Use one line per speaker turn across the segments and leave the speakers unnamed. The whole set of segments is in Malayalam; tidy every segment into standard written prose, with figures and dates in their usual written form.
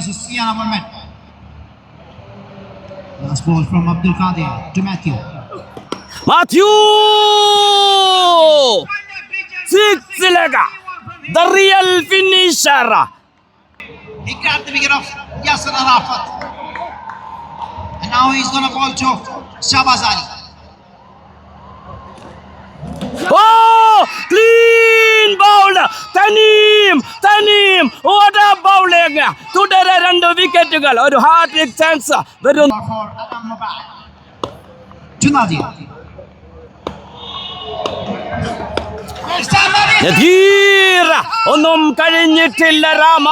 versus Sienna Mohammed. Last ball from Abdul Qadir to Matthew.
Matthew! Six lega. The real finisher.
He grabbed the wicket of Yasser Arafat. And now he's going to ball to Shahbaz Ali.
Oh! Clean bowled. Taneem. What a bowling. Tudare rendu wickettugal. Oru hat-trick chance. Verum
For Adam Mubad. To Nadir.
Nadir. ഒന്നും കഴിഞ്ഞിട്ടില്ല രാമ.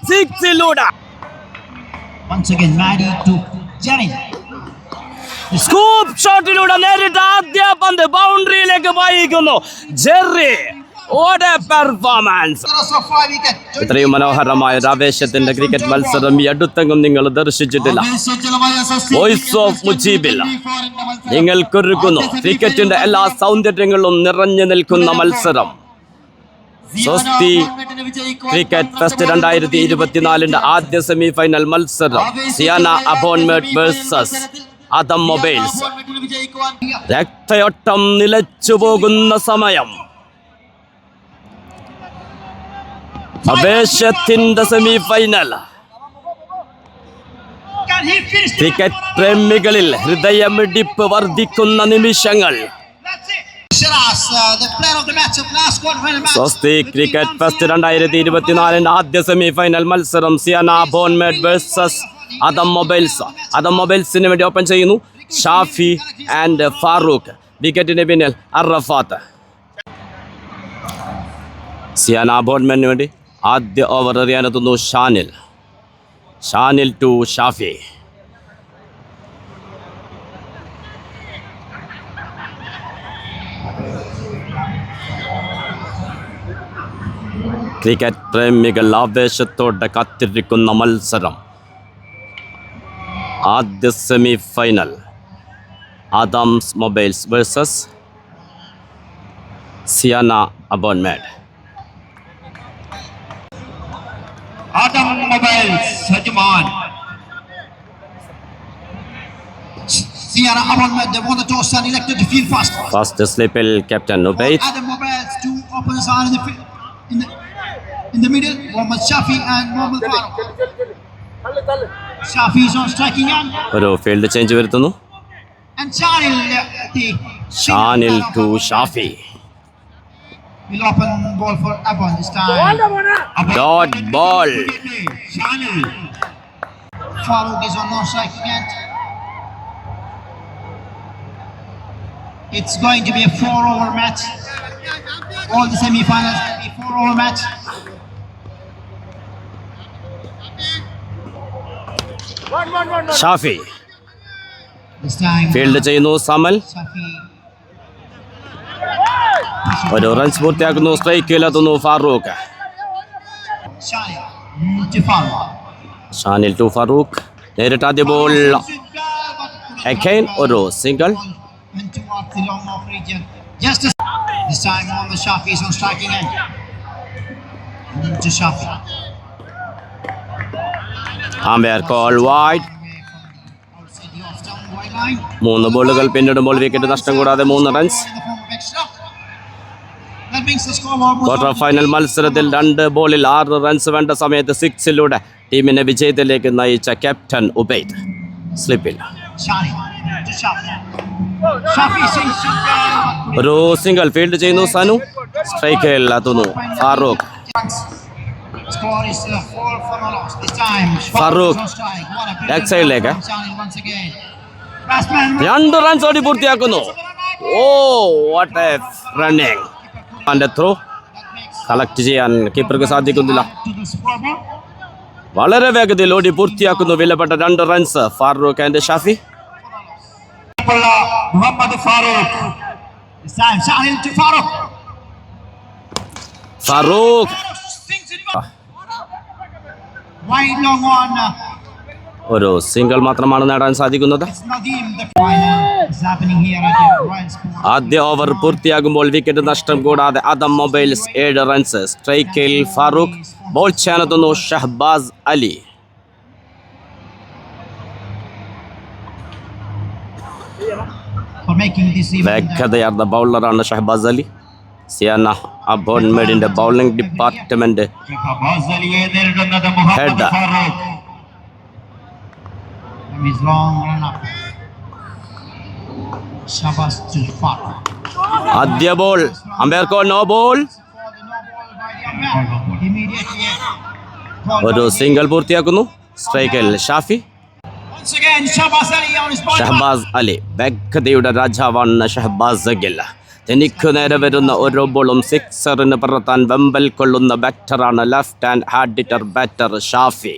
സിക്സിലൂടെ.
Once again, Maddie to Jerry.
Scoop ഷോട്ടിലൂടെ നേരിട്ട് ആദ്യ പന്ത് ബൗണ്ടറിയിലേക്ക് പായിക്കുന്നു ജെറി. What a performance. ഇത്രയും മനോഹരമായ ഒരു ആവേശത്തിന്റെ ക്രിക്കറ്റ് മത്സരം ഈ അടുത്തെങ്ങും നിങ്ങൾ ദർശിച്ചിട്ടില്ല. വോയിസ് ഓഫ് മുജീബിൽ നിങ്ങൾക്കൊരുക്കുന്നു ക്രിക്കറ്റിന്റെ എല്ലാ സൗന്ദര്യങ്ങളും നിറഞ്ഞു നിൽക്കുന്ന മത്സരം. സ്വസ്തി ക്രിക്കറ്റ് ഫെസ്റ്റ് 2024 ആദ്യ സെമി ഫൈനൽ മത്സരം സിയാന അബോൺമെഡ് വേഴ്സസ് അദം മൊബൈൽസ്. രക്തയോട്ടം നിലച്ചു പോകുന്ന സമയം. ആവേശത്തിന്റെ സെമി ഫൈനൽ. ക്രിക്കറ്റ് പ്രേമികളിൽ ഹൃദയമിടിപ്പ് വർദ്ധിക്കുന്ന നിമിഷങ്ങൾ. സ്വസ്തി ക്രിക്കറ്റ് ഫെസ്റ്റ് 2024 ആദ്യ സെമി ഫൈനൽ മത്സരം സിയാന അബോൺമെഡ് വേഴ്സസ് അദം മൊബൈൽസ്. അദം മൊബൈൽസിന് വേണ്ടി ഓപ്പൺ ചെയ്യുന്നു ഷാഫി ആൻഡ് ഫാറൂഖ്. വിക്കറ്റിന് പിന്നിൽ അറഫാത്ത്. സിയാന അബോൺമെന്റിന് വേണ്ടി ആദ്യ ഓവർ എറിയാനെത്തുന്നു ഷാനിൽ ടു ഷാഫി. ക്രിക്കറ്റ് പ്രേമികൾ ആവേശത്തോടെ കാത്തിരിക്കുന്ന മത്സരം. ആദ്യ semi final Adams Mobiles versus സിയാന അബോൺമെഡ്.
Adam Mobiles, Sajman. Sienna Mohammed, they won the toss and elected to field first.
First slipil Captain Ubaid.
Adam Mobiles, two openers are in the middle. Mohammad Shafi and Mohammad Farooq. Shafi is on striking end.
ഒരു ഫീൽഡ് ചേഞ്ച് വരുത്തുന്നു.
And
ഷാനിൽ to Shafi.
Will open ball for Abon this time.
Dot ball.
Shanil. Farooq is on non-striking end. It's going to be a 4-over match. All the semi-finals will be 4-over match.
Shafi
This time.
Field ചെയ്യുന്നു സമൽ.
Shafi.
ഒരു റൺസ് പൂർത്തിയാക്കുന്നു. സ്ട്രൈക്കിലെത്തുന്നു Farooq.
Shanil. To Farooq.
Shanil to Farooq. നേരിട്ട് ആദ്യ ബോൾ അഗൈൻ ഒരു single.
And towards the long off region. Just this time Mohammad Shafi is on striking end. And to Shafi.
Umpire call wide.
Outside the off-down wide line.
3 ബോളുകൾ പിന്നിടുമ്പോൾ വിക്കറ്റ് നഷ്ടം കൂടാതെ 3 റൺസ്.
In the form of extra. That brings the scoreboard.
Quarter final മത്സരത്തിൽ 2 ബോളിൽ 6 റൺസ് വേണ്ട സമയത്ത് 6-ലൂടെ ടീമിനെ വിജയത്തിലേക്ക് നയിച്ച ക്യാപ്റ്റൻ ഉബൈദ്. സ്ലിപ്പിൽ
Shani to Shafi. Shafi sings to
ഒരു സിംഗിൾ. ഫീൽഡ് ചെയ്യുന്നു സനു. സ്ട്രൈക്കിൽ എത്തുന്നു Farooq.
Score is 4 for no loss. This time
Farooq.
on strike. What a
Back side leg, eh?
Shani once again. Batsman.
2 runs ഓടി പൂർത്തിയാക്കുന്നു. Oh what a running. And throw collect ചെയ്യാൻ കീപ്പർക്ക് സാധിക്കുന്നില്ല.
To the scoreboard.
വളരെ വേഗതയിൽ ഓടി പൂർത്തിയാക്കുന്നു വിലപ്പെട്ട 2 runs Farooq and Shafi.
Muhammad Farooq. This time Shani to Farooq.
Farooq
Wide long on.
ഒരു സിംഗിൾ മാത്രമാണ് നേടാൻ സാധിക്കുന്നത്.
Nadeem, the final is happening here at the Royal Sport.
ആദ്യ ഓവർ പൂർത്തിയാകുമ്പോൾ വിക്കറ്റ് നഷ്ടം കൂടാതെ അദം മൊബൈൽസ് 7 റൺസ്. സ്ട്രൈക്കിൽ ഫാറൂഖ്. ബോൾ ചെയ്യാനെത്തുന്നു Shahbaz Ali.
for making this even
വേഗതയാർന്ന ബൗളറാണ് ഷഹബാസ് അലി. സിയാന അബോൺ മേഡിന്റെ ബൗളിംഗ് ഡിപ്പാർട്ട്മെന്റ്
ഷഹബാസ് അലിയെ നേരിടുന്നത് Muhammad Farooq. His long run up. Shahbaz to Farouk.
ആദ്യ ball umpire call no ball.
Immediately
ഒരു സിംഗിൾ പൂർത്തിയാക്കുന്നു. സ്ട്രൈക്കിൽ Shafi.
once again Shahbaz Ali on his ball.
Shahbaz Ali വേഗതയുടെ രാജാവാണ് ഷഹബാസ് അഗിൽ. തനിക്ക് നേരെ വരുന്ന ഓരോ ബോളും സിക്സറിന് പറത്താൻ വെമ്പൽ കൊള്ളുന്ന ബാറ്ററാണ് left hand hard hitter batter Shafi.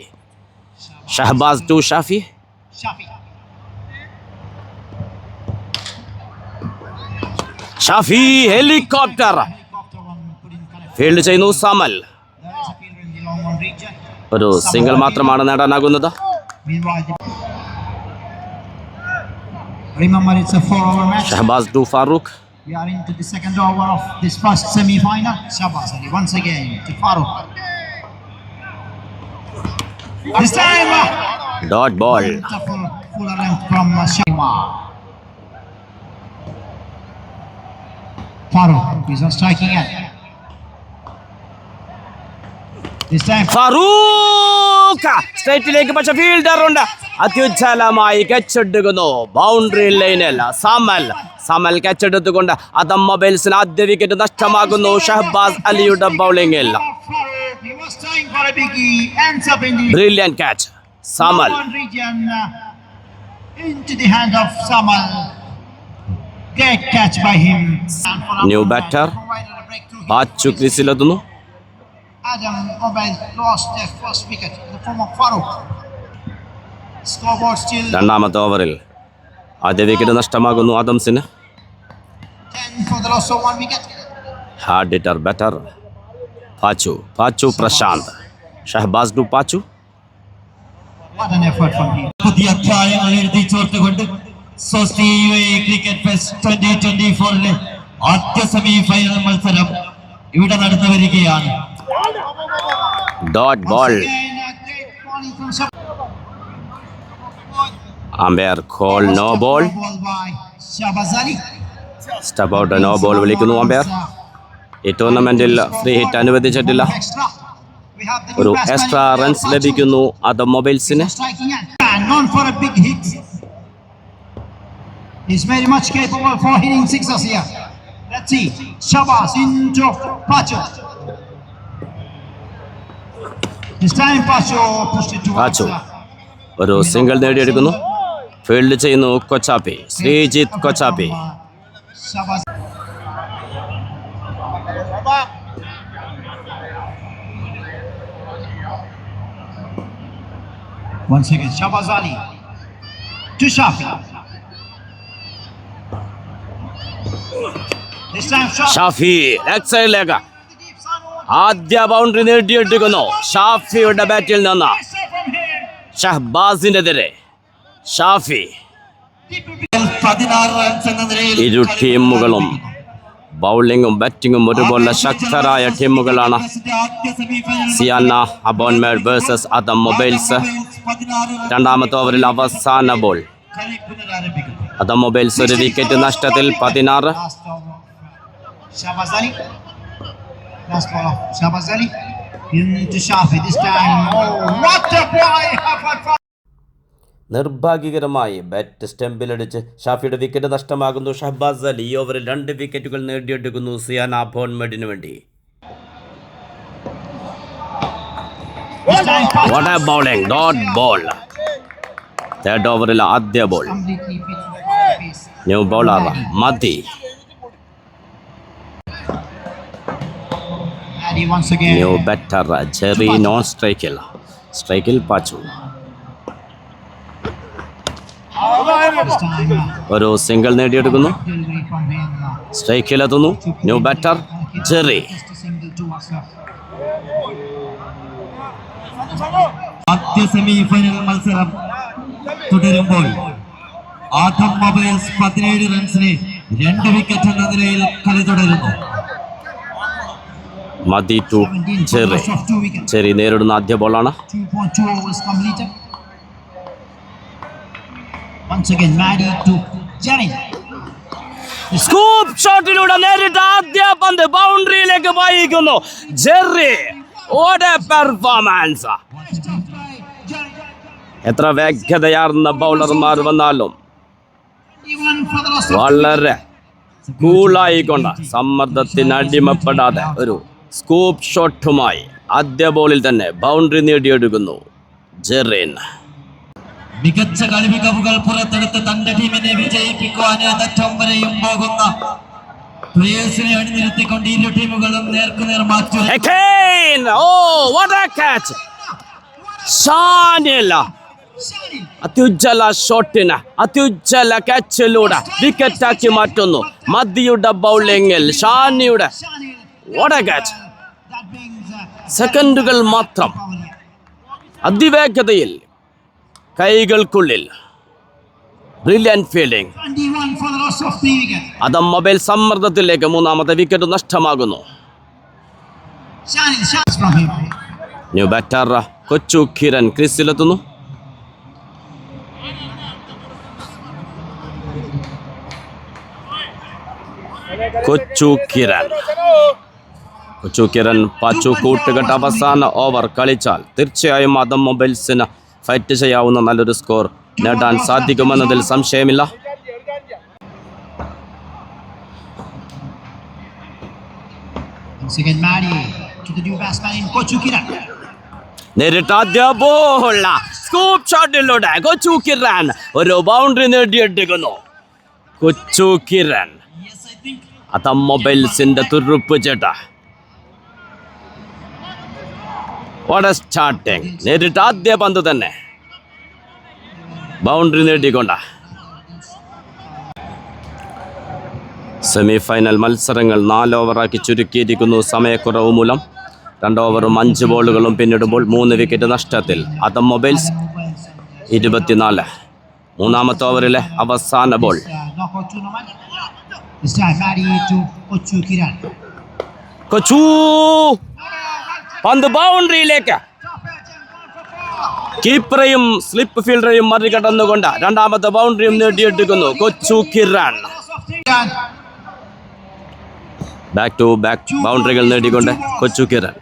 Shahbaz to Shafi.
Shafi.
Shafi helicopter
Helicopter one put in connect.
Field ചെയ്യുന്നു Samal.
There is a fielder in the long one region.
ഒരു സിംഗിൾ മാത്രമാണ് നേടാനാകുന്നത്.
Meanwhile, remember it's a 4-over match.
Shahbaz to Farooq.
We are into the second over of this first semi-final. Shahbaz Ali once again to Farouk. This time,
dot ball.
fuller length from Shima. Farouk is on striking end. This time,
Farooq സ്ട്രൈറ്റിലേക്ക് പക്ഷെ ഫീൽഡർ ഉണ്ട്. അത്യുജ്വലമായി കച്ചെടുക്കുന്നു ബൗണ്ടറി ലൈനിൽ. സമൽ കച്ചെടുത്തുകൊണ്ട് അതം മൊബൈൽസിന് ആദ്യ വിക്കറ്റ് നഷ്ടമാകുന്നു ഷഹബാസ് അലിയുടെ ബൗളിംഗിൽ.
Farouk, he was trying for a biggie, ends up in the
brilliant catch Samal.
one region into the hand of Samal. Great catch by him.
New batter. Pachu ക്രീസിലെത്തുന്നു.
Adam Obaid lost their first wicket in the form of Farouk. Scoreboard still
രണ്ടാമത്തെ ഓവറിൽ ആദ്യ വിക്കറ്റ് നഷ്ടമാകുന്നു ആദംസിന്.
10 for the loss of one wicket.
Hard hitter batter Pachu Prashanth. Shahbaz to Pachu.
What an effort from him.
പുതിയ അധ്യായങ്ങൾ എഴുതി ചേർത്തുകൊണ്ട് സോസ്റ്റി UAE ക്രിക്കറ്റ് ഫെസ്റ്റ് 2024 ആദ്യ സെമി ഫൈനൽ മത്സരം ഇവിടെ നടന്നു വരികയാണ്.
Dot ball.
Again, a great bowling from
umpire call no ball.
Ball by Shahbaz Ali.
Step out no ball വിളിക്കുന്നു അമ്പയർ. ഈ ടൂർണമെന്റിൽ ഫ്രീ ഹിറ്റ് അനുവദിച്ചിട്ടില്ല.
Extra. We have the
ഒരു
new batsman
extra
in the
runs
Pachu.
ലഭിക്കുന്നു അതം മൊബൈൽസിന്.
Striking end. And known for a big hit. He's very much capable for hitting sixes here. Let's see. Shahbaz into Pachu. This time Pachu pushed it towards
Pachu. ഒരു സിംഗിൾ നേടിയെടുക്കുന്നു. ഫീൽഡ് ചെയ്യുന്നു Kochappi Sreejith Kochappi.
Shahbaz. Once again, Shahbaz Ali to Shafi. This time Shafi.
Shafi leg സൈഡിലേക്ക് ആദ്യ ബൗണ്ടറി നേടിയെടുക്കുന്നു. ഷാഫിയുടെ ബാറ്റിൽ നിന്ന് ഷഹബാസിനെതിരെ ഷാഫി.
16 റൺസ് എന്ന നിലയിൽ
ഇരു ടീമുകളും ബൗളിംഗും ബാറ്റിംഗും ഒരുപോലെ ശക്തരായ ടീമുകളാണ്.
ആദ്യ സെമി ഫൈനൽ
സിയാന അബോൺ മേഡ് വേഴ്സസ് അതം മൊബൈൽസ്. രണ്ടാമത്തെ ഓവറിൽ അവസാന ബോൾ.
കളി പുനരാരംഭിക്കുന്നു.
അതം മൊബൈൽസ് ഒരു വിക്കറ്റ് നഷ്ടത്തിൽ 16.
Last over of Shahbaz Ali. Last ball of Shahbaz Ali into Shafi. This time, oh, what a boy!
നിർഭാഗ്യകരമായി ബാറ്റ് സ്റ്റംപിലടിച്ച് ഷാഫിയുടെ വിക്കറ്റ് നഷ്ടമാകുന്നു. ഷഹബാസ് അലി ഈ ഓവറിൽ 2 വിക്കറ്റുകൾ നേടിയെടുക്കുന്നു സിയാന അബോൺ മേഡിന് വേണ്ടി. What a bowling, dot ball. Third ഓവറിൽ ആദ്യ ball.
Completely pitched.
New bowler Madhi.
And he once again.
New batter Jerry non സ്ട്രൈക്കിൽ പാച്ചു.
This time,
ഒരു സിംഗിൾ നേടിയെടുക്കുന്നു.
delivery from him.
സ്ട്രൈക്കിലെത്തുന്നു new batter Jerry.
Just a single to us.
ആദ്യ സെമി ഫൈനൽ മത്സരം തുടരുമ്പോൾ ആദം മൊബൈൽസ് 17 റൺസിന് 2 വിക്കറ്റ് എന്ന നിലയിൽ കളി തുടരുന്നു.
Madhi to
17
Jerry.
for loss of 2 wickets.
ജെറി നേരിടുന്ന ആദ്യ ബോളാണ്.
2.2 overs completed. Once again, Maddie to Jenny.
Scoop ഷോട്ടിലൂടെ നേരിട്ട് ആദ്യ പന്ത് ബൗണ്ടറിയിലേക്ക് പായിക്കുന്നു ജെറി. What a performance! എത്ര വേഗതയാർന്ന ബൗളർമാർ വന്നാലും വളരെ കൂളായിക്കൊണ്ട് സമ്മർദ്ദത്തിന് അടിമപ്പെടാതെ ഒരു സ്കൂപ്പ് ഷോട്ടുമായി ആദ്യ ബോളിൽ തന്നെ ബൗണ്ടറി നേടിയെടുക്കുന്നു ജെറിൻ.
മികച്ച കളി മികവുകൾ പുറത്തെടുത്ത് തന്റെ ടീമിനെ വിജയിപ്പിക്കുവാൻ അറ്റം വരെയും പോകുന്ന പ്ലേയേഴ്സിനെ അണിനിരത്തിക്കൊണ്ട് ഇരു ടീമുകളും നേർക്കുനേർ മാറ്റി.
അത്യുജ്വല ഷോട്ടിന് അത്യുജ്വല ക്യാച്ചിലൂടെ വിക്കറ്റാക്കി മാറ്റുന്നു. മദിയുടെ ബൗളിംഗിൽ ഷാനിയുടെ ക്യാച്ച്. സെക്കൻഡുകൾ മാത്രം അതിവേഗതയിൽ കൈകൾക്കുള്ളിൽ ബ്രില്യന്റ് ഫീൽഡിംഗ്. അത് മൊബൈൽ സമ്മർദ്ദത്തിലേക്ക് മൂന്നാമത്തെ വിക്കറ്റ് നഷ്ടമാകുന്നു. ന്യൂ ബാറ്റർ കൊച്ചു കിരൺ ക്രീസിലെത്തുന്നു. കൊച്ചു കിരൺ പാച്ചു കൂട്ടുകെട്ട് അവസാന ഓവർ കളിച്ചാൽ തീർച്ചയായും അതം മൊബൈൽസിന് ഫൈറ്റ് ചെയ്യാവുന്ന നല്ലൊരു സ്കോർ നേടാൻ സാധിക്കുമെന്നതിൽ സംശയമില്ല. നേരിട്ട് ആദ്യ ബോൾ സ്കൂപ്പ് ഷോട്ടിലൂടെ കൊച്ചു കിരൺ ഒരു ബൗണ്ടറി നേടിയെടുക്കുന്നു. കൊച്ചു കിരൺ അതം മൊബൈൽസിന്റെ തുറുപ്പ് ചേട്ട. What A starting! നേരിട്ട് ആദ്യ പന്ത് തന്നെ ബൗണ്ടറി നേടിക്കൊണ്ട. സെമി ഫൈനൽ മത്സരങ്ങൾ 4 ഓവറാക്കി ചുരുക്കിയിരിക്കുന്നു സമയക്കുറവ് മൂലം. 2 ഓവറും 5 ബോളുകളും പിന്നിടുമ്പോൾ 3 വിക്കറ്റ് നഷ്ടത്തിൽ അതം മൊബൈൽസ് 24. മൂന്നാമത്തെ ഓവറിലെ അവസാന ബോൾ. കൊച്ചു പന്ത് ബൗണ്ടറിയിലേക്ക് കീപ്പറെയും സ്ലിപ്പ് ഫീൽഡറെയും മറികടന്നുകൊണ്ട് രണ്ടാമത്തെ ബൗണ്ടറിയും നേടിയെടുക്കുന്നു കൊച്ചു കിരൺ. ബാക്ക് ടു ബാക്ക് ബൗണ്ടറികൾ നേടിക്കൊണ്ട് കൊച്ചു കിരൺ.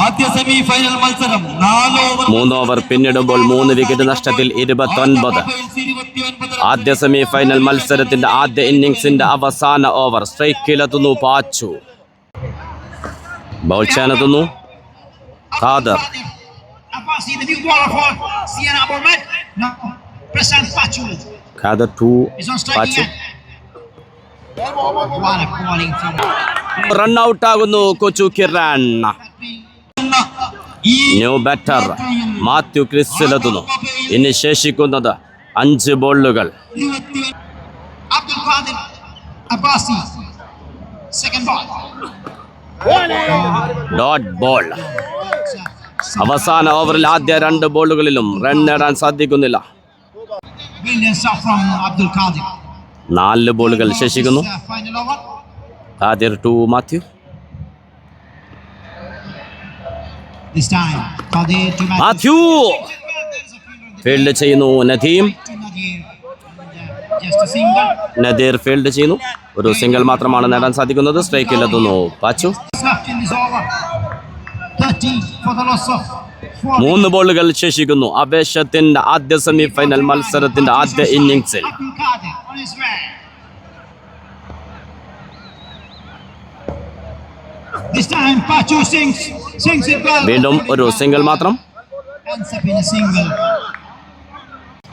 ആദ്യ സെമി ഫൈനൽ മത്സരം
3 ഓവർ പിന്നിടുമ്പോൾ 3 വിക്കറ്റ് നഷ്ടത്തിൽ 29. ആദ്യ സെമി ഫൈനൽ മത്സരത്തിന്റെ ആദ്യ ഇന്നിംഗ്സിന്റെ അവസാന ഓവർ. സ്ട്രൈക്കിലെത്തുന്നു പാച്ചു. ബൗൾ ചെയ്യാനെത്തുന്നു ഖാദർ. ഖാദർ ടു പാച്ചു. റൺഔട്ട് ആകുന്നു Kochu Kiran. New batter Matthew ക്രിസിലെത്തുന്നു. ഇനി ശേഷിക്കുന്നത് 5 ബോളുകൾ. Dot ball. അവസാന ഓവറിൽ ആദ്യ 2 ബോളുകളിലും റൺ നേടാൻ സാധിക്കുന്നില്ല. 4 ബോളുകൾ ശേഷിക്കുന്നു. ആദ്യ ടു മാത്യു. മാത്യു ഫീൽഡ് ചെയ്യുന്നു. നദീർ ഫീൽഡ് ചെയ്യുന്നു. ഒരു സിംഗിൾ മാത്രമാണ് നേടാൻ സാധിക്കുന്നത്. സ്ട്രൈക്കിലെത്തുന്നു പാച്ചു. 3 ബോളുകൾ ശേഷിക്കുന്നു ആവേശത്തിന്റെ ആദ്യ സെമി ഫൈനൽ മത്സരത്തിന്റെ ആദ്യ ഇന്നിംഗ്സിൽ. വീണ്ടും ഒരു സിംഗിൾ മാത്രം.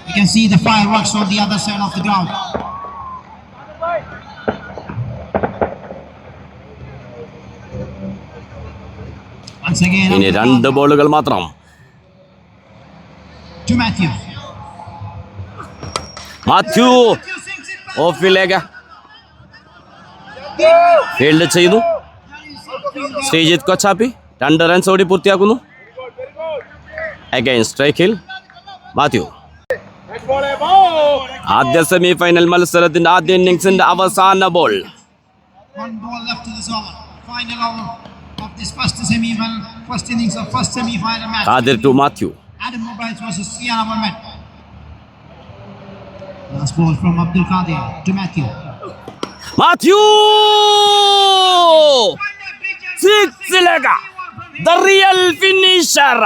You can see the fireworks on the other side of the ground. Once again,
ഇനി 2 ബോളുകൾ മാത്രം.
to Matthew.
മാത്യു ഓഫിലേക്ക് ഫീൽഡ് ചെയ്തു. ശ്രീജിത്ത് കൊച്ചാപ്പി 2 റൺസ് ഓടി പൂർത്തിയാക്കുന്നു. അഗൈൻ സ്ട്രൈക്കിൽ മാത്യു. ആദ്യ സെമി ഫൈനൽ മത്സരത്തിന്റെ ആദ്യ ഇന്നിംഗ്സിന്റെ അവസാന ball.
1 ball left to this over. Final over of this first innings of first semi-final match.
Khadir to Matthew.
Adam Mobiles versus Sienna Mohammed. Last ball from Abdul Qadir to Matthew.
Matthew സിക്സിലേക്ക് the real finisher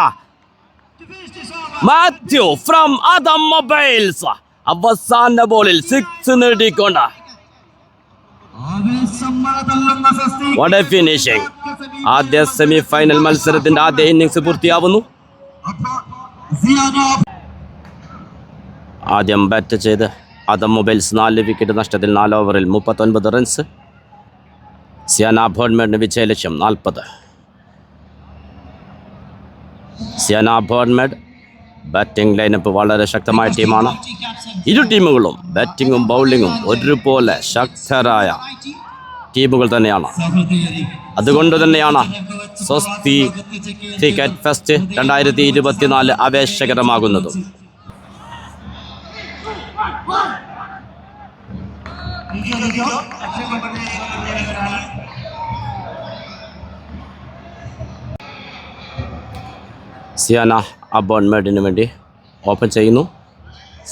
Matthew from Adam Mobiles അവസാന ബോളിൽ 6 നേടിക്കൊണ്ട് What a finishing. ആദ്യ സെമി ഫൈനൽ മത്സരത്തിന്റെ ആദ്യ ഇന്നിംഗ്സ് പൂർത്തിയാവുന്നു. ആദ്യം ബാറ്റ് ചെയ്ത് Adam Mobiles 4 വിക്കറ്റ് നഷ്ടത്തിൽ 4 ഓവറിൽ 39 റൺസ്. സിയാന ബോൺമെഡിന് വിജയലക്ഷ്യം 40. സിയാന ബോൺമെഡ് ബാറ്റിംഗ് ലൈനപ്പ് വളരെ ശക്തമായ ടീമാണ്. ഇരു ടീമുകളും ബാറ്റിങ്ങും ബൗളിങ്ങും ഒരുപോലെ ശക്തരായ ടീമുകൾ തന്നെയാണ്. അതുകൊണ്ട് തന്നെയാണ് സ്വസ്തി ക്രിക്കറ്റ് ഫെസ്റ്റ് 2024 ആവേശകരമാകുന്നതും. സിയാന അബോൺമെഡിന് വേണ്ടി ഓപ്പൺ ചെയ്യുന്നു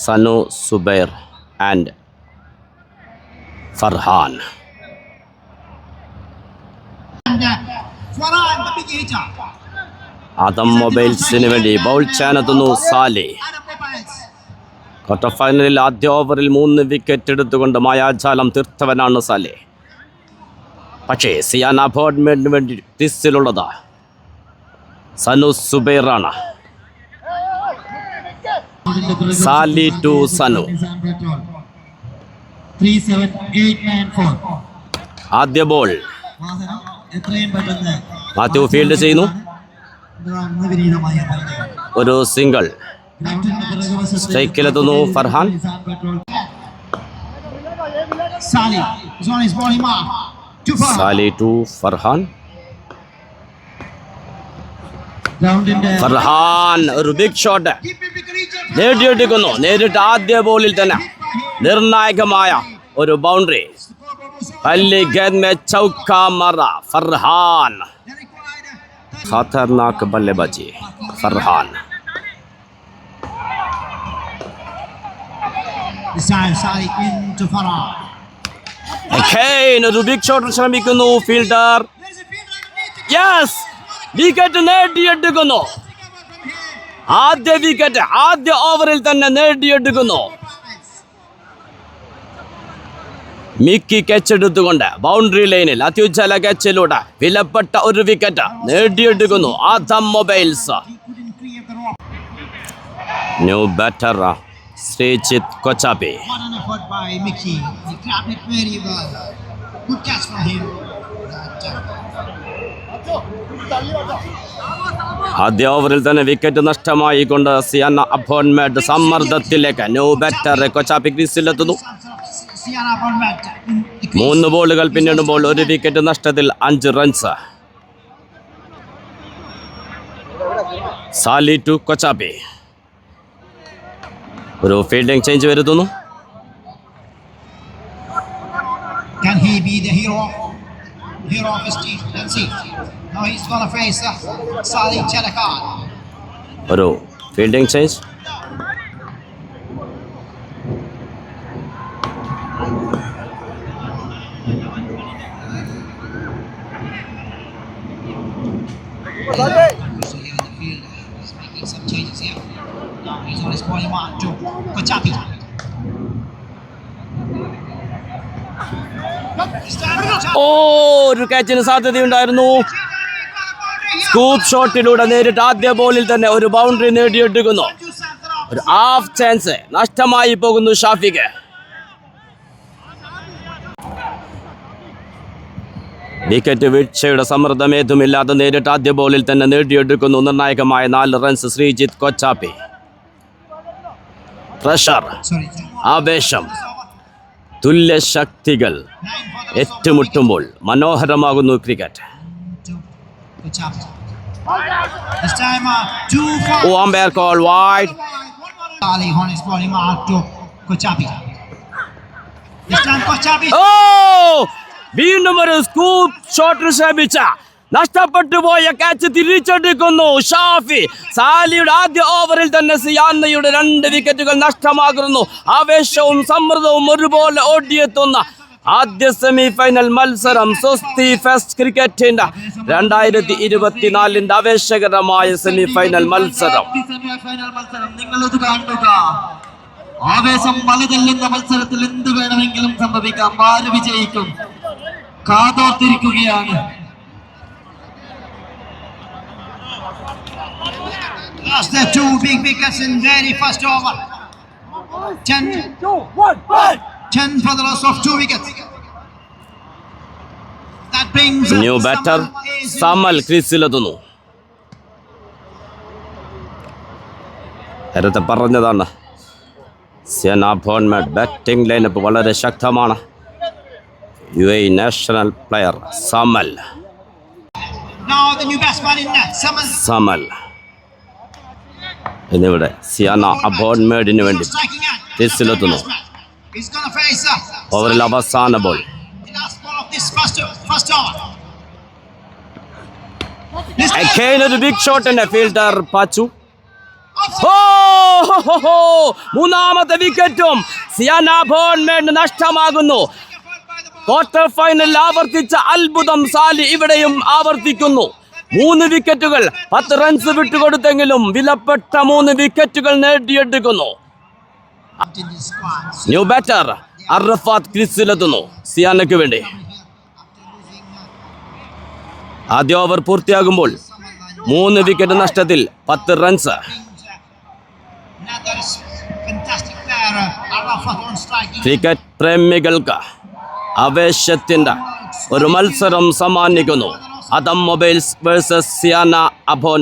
സനു സുബൈർ ആൻഡ് ഫർഹാൻ. Adam Mobilesന് വേണ്ടി ബൗൾ ചെയ്യാനെത്തുന്നു സാലി. ക്വാർട്ടർ ഫൈനലിൽ ആദ്യ ഓവറിൽ 3 വിക്കറ്റ് എടുത്തുകൊണ്ട് മായാജാലം തീർത്തവനാണ് സാലി. പക്ഷേ സിയാന ബോൺമെഡിന് വേണ്ടി ക്രീസിലുള്ളത് സനു സുബൈറാണ്. സാലി ടു സനു. ആദ്യ ബോൾ മാത്യു ഫീൽഡ് ചെയ്യുന്നു. ഒരു സിംഗിൾ. സ്ട്രൈക്കിലെത്തുന്നു ഫർഹാൻ. സാലി ടു ഫർഹാൻ. ഫർഹാൻ ഒരു ബിഗ് ഷോട്ട് നേടിയെടുക്കുന്നു. നേരിട്ട് ആദ്യ ബോളിൽ തന്നെ നിർണായകമായ ഒരു ബൗണ്ടറി. पहली गेंद में चौका मारा फरहान. खतरनाक बल्लेबाजी फरहान. ഒരു ബിഗ് ഷോട്ട് ശ്രമിക്കുന്നു ഫീൽഡർ. യെസ്, വിക്കറ്റ് നേടിയെടുക്കുന്നു. ആദ്യ വിക്കറ്റ് ആദ്യ ഓവറിൽ തന്നെ നേടിയെടുക്കുന്നു. മിക്കി ക്യാച്ച് എടുത്തുകൊണ്ട് ബൗണ്ടറി ലൈനിൽ അത്യുജ്വല ക്യാച്ചിലൂടെ വിലപ്പെട്ട ഒരു വിക്കറ്റ് നേടിയെടുക്കുന്നു Adam Mobiles. New batter Sreejith Kochappi. ആദ്യ ഓവറിൽ തന്നെ വിക്കറ്റ് നഷ്ടമായി കൊണ്ട് സിയാന അബോൺമെഡ് സമ്മർദ്ദത്തിലേക്ക്. ന്യൂ ബാറ്റർ കൊച്ചാപ്പി ക്രീസിലെത്തുന്നു. 3 ബോളുകൾ പിന്നിടുമ്പോൾ 1 വിക്കറ്റ് നഷ്ടത്തിൽ 5 റൺസ്. Sally to Kochappi. ഒരു ഫീൽഡിംഗ് ചേഞ്ച് വരുത്തുന്നു.
Can he be the hero of his team? Let's see. Now he's gonna face Salih Chalakan.
ഒരു fielding change.
Some changes here. Now he's on his bowling mark to Kochapi.
ഒരു ക്യാച്ചിന് സാധ്യതയുണ്ടായിരുന്നു. സ്കൂപ്പ് ഷോട്ടിലൂടെ നേരിട്ട് ആദ്യ ബോളിൽ തന്നെ ഒരു ബൗണ്ടറി നേടിയെടുക്കുന്നു. ഒരു ഹാഫ് ചാൻസ് നഷ്ടമായി പോകുന്നു ഷാഫിക്ക്. വിക്കറ്റ് വീഴ്ചയുടെ സമ്മർദ്ദം ഏതുമില്ലാതെ നേരിട്ട് ആദ്യ ബോളിൽ തന്നെ നേടിയെടുക്കുന്നു നിർണായകമായ 4 റൺസ് ശ്രീജിത്ത് കൊച്ചാപ്പി. പ്രഷർ, ആവേശം, തുല്യ ശക്തികൾ ഏറ്റുമുട്ടുമ്പോൾ മനോഹരമാകുന്നു ക്രിക്കറ്റ്. Umpire call wide. വീണ്ടും ഒരു സ്കൂപ്പ് ഷോട്ട് ശ്രമിച്ച നഷ്ടപ്പെട്ടു പോയ ക്യാച്ച് തിരിച്ചെടുക്കുന്നു ഷാഫി. സാലിയുടെ ആദ്യ ഓവറിൽ തന്നെ സിയാന്നയുടെ 2 വിക്കറ്റുകൾ നഷ്ടമാകുന്നു. ആവേശവും സമ്മർദ്ദവും ഒരുപോലെ ഓടിയെത്തുന്ന ആദ്യ സെമി ഫൈനൽ മത്സരം സ്വസ്തി ഫെസ്റ്റ് ക്രിക്കറ്റിന്റെ 2024 ആവേശകരമായ സെമി ഫൈനൽ മത്സരം.
നിങ്ങളിത് കാണുക. ആവേശം മലതെല്ലുന്ന മത്സരത്തിൽ എന്ത് വേണമെങ്കിലും സംഭവിക്കാം. ആര് വിജയിക്കും കാതോർത്തിരിക്കുകയാണ്.
Lost their 2 big wickets in very first over. 10 for the loss of 2 wickets. That brings
new batter Samal ക്രീസിലെത്തുന്നു. നേരത്തെ പറഞ്ഞതാണ് സിയാന ബോൺമെഡ് ബാറ്റിംഗ് ലൈനപ്പ് വളരെ ശക്തമാണ്. UAE national player Samal.
now the new batsman in net,
Samal എന്നിവിടെ സിയാന ബോൺമെഡിന് വേണ്ടി ക്രീസിലെത്തുന്നു.
He's going to face
ഓവറിൽ അവസാന ball.
the last ball of this first over.
Again ഒരു ബിഗ് ഷോട്ടിന്റെ ഫീൽഡർ പാച്ചു. മൂന്നാമത്തെ വിക്കറ്റും സിയാന ബോൺമെഡിന് നഷ്ടമാകുന്നു. ക്വാർട്ടർ ഫൈനലിൽ ആവർത്തിച്ച അത്ഭുതം സാലി ഇവിടെയും ആവർത്തിക്കുന്നു. 3 വിക്കറ്റുകൾ 10 റൺസ് വിട്ടുകൊടുത്തെങ്കിലും വിലപ്പെട്ട 3 വിക്കറ്റുകൾ നേടിയെടുക്കുന്നു. ന്യൂ ബാറ്റർ അറഫാത്ത് ക്രീസിലെത്തുന്നു സിയാനയ്ക്ക് വേണ്ടി. ആദ്യ ഓവർ പൂർത്തിയാകുമ്പോൾ 3 വിക്കറ്റ് നഷ്ടത്തിൽ 10 റൺസ്. ക്രിക്കറ്റ് പ്രേമികൾക്ക് ആവേശത്തിന്റെ ഒരു മത്സരം സമ്മാനിക്കുന്നു. അദം മൊബൈൽസ് വേഴ്സസ് സിയാന അബോൺ.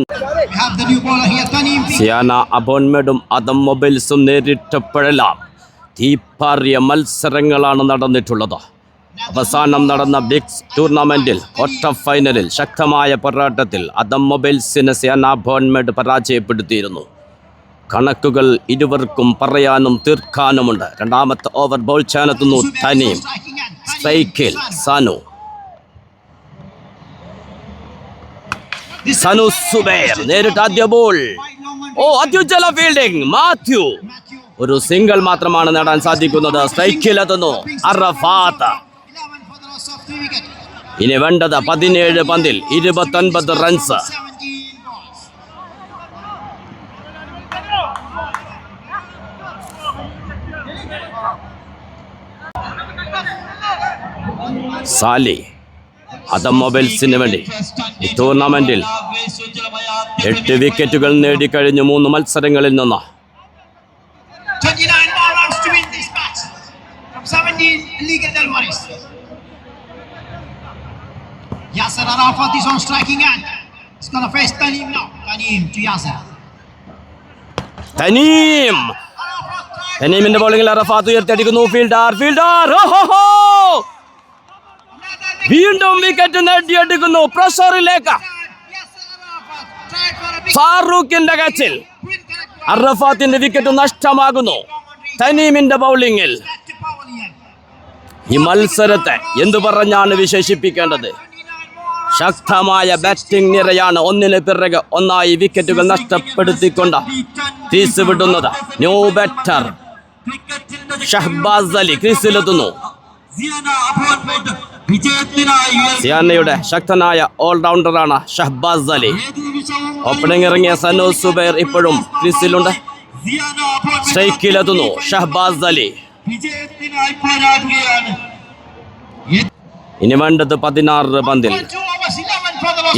സിയാന അബോൺമെഡും അദം മൊബൈൽസും നേരിട്ടപ്പോഴെല്ലാം തീപ്പാറിയ മത്സരങ്ങളാണ് നടന്നിട്ടുള്ളത്. അവസാനം നടന്ന ബിഗ് ടൂർണമെന്റിൽ ക്വാർട്ടർ ഫൈനലിൽ ശക്തമായ പോരാട്ടത്തിൽ അദം മൊബൈൽസിനെ സിയാന ബോൺമെഡ് പരാജയപ്പെടുത്തിയിരുന്നു. കണക്കുകൾ ഇരുവർക്കും പറയാനും തീർക്കാനുമുണ്ട്. രണ്ടാമത്തെ ഓവർ ബോൾ ചെയ്യാനെത്തുന്നു തനീം. സ്ട്രൈക്കിൽ സനു സുബൈർ നേരിട്ട് ആദ്യ ബോൾ. അത്യുജ്വല ഫീൽഡിംഗ് മാത്യു. ഒരു സിംഗിൾ മാത്രമാണ് നേടാൻ സാധിക്കുന്നത്. സ്ട്രൈക്കിലെത്തുന്നു അറഫാത്ത്. ഇനി വേണ്ടത് 17 പന്തിൽ 29 റൺസ്. സാലി അദം മൊബൈൽസിന് വേണ്ടി ഈ ടൂർണമെന്റിൽ 8 വിക്കറ്റുകൾ നേടിക്കഴിഞ്ഞു 3 മത്സരങ്ങളിൽ നിന്ന്.
29 more runs to win this match from 17 illegal deliveries. Yasser Arafat is on striking end. He's going to face Taneem now. Taneem to Yasser.
തനീമിന്റെ ബോളിംഗിൽ അറഫാത്ത് ഉയർത്തിയടിക്കുന്നു. ഫീൽഡർ വീണ്ടും വിക്കറ്റ് നേടിയെടുക്കുന്നു. പ്രഷറിലേക്ക് ഫാറൂഖിന്റെ കാച്ചിൽ അറഫാത്തിന്റെ വിക്കറ്റ് നഷ്ടമാകുന്നു. തനീമിന്റെ ബൗളിംഗിൽ ഈ മത്സരത്തെ എന്തു പറഞ്ഞാണ് വിശേഷിപ്പിക്കേണ്ടത്? ശക്തമായ ബാറ്റിംഗ് നിരയാണ് ഒന്നിന് പിറകെ ഒന്നായി വിക്കറ്റുകൾ നഷ്ടപ്പെടുത്തിക്കൊണ്ട് ക്രീസ് വിടുന്നത്. ന്യൂ ബാറ്റർ ഷഹ്ബാസ് അലി ക്രീസിലെത്തുന്നു. സിയാനയുടെ ശക്തനായ ഓൾറൗണ്ടറാണ് ഷഹ്ബാസ് അലി. ഓപ്പണിംഗ് ഇറങ്ങിയ സനു സുബൈർ ഇപ്പോഴും ക്രീസിലുണ്ട്. സ്ട്രൈക്കിലെത്തുന്നു ഷഹ്ബാസ് അലി. ഇനി വേണ്ടത് 16 പന്തിൽ